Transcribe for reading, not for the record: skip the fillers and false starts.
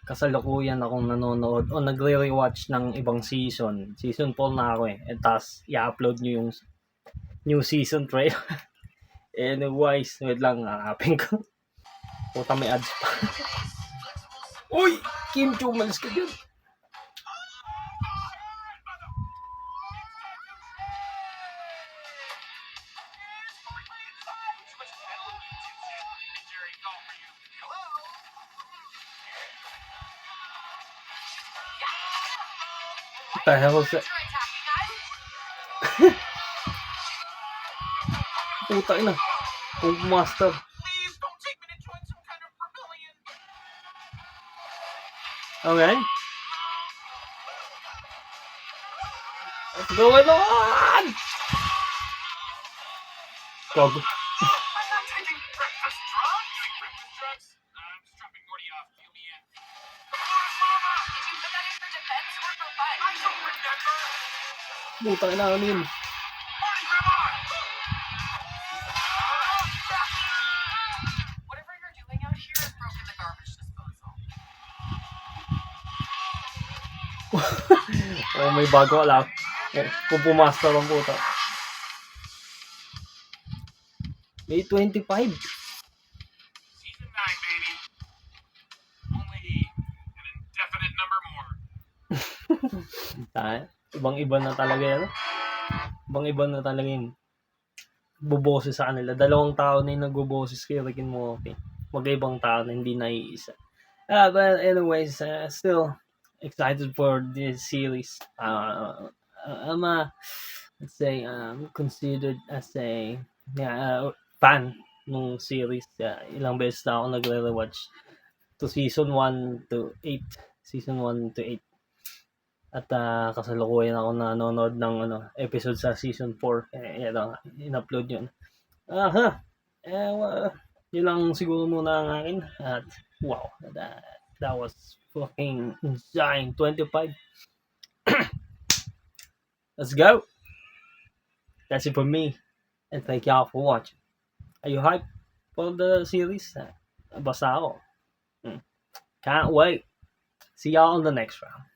Kasalukuyan akong nanonood o nagre-rewatch ng ibang season. Season 4 na ako eh. And tas, i-upload nyo yung new season trailer. Anyways, wait lang, hanapin ko. Puta, may ads pa. Uy! Kim Chu, malis ka dyan. What the hell is that? Puta ina. Kung master. Okay. What's going on? Gago. Puta ina, ano yun? Oh, may bago alam. Kung pumaster ang puta. May 25. Season 9, baby. Only an indefinite number more. Ibang-iba na talaga yan. Ibang-iba na talaga yun. Buboses sa kanila. Dalawang tao na yung nagbuboses kay Rick and Morty. Mag-ibang tao na hindi naiisa. But anyways, still excited for this series. I'm let's say, considered as a fan ng series. Ilang beses na ako nagre-rewatch to season 1 to 8. Season 1 to 8. At kasalukuyan ako nanonood ng episode sa season 4. In-upload yun. Yun lang siguro muna ang akin. At wow, that was fucking insane. 25. Let's go. That's it for me. And thank y'all for watching. Are you hyped for the series? Basta ako. Can't wait. See y'all on the next round.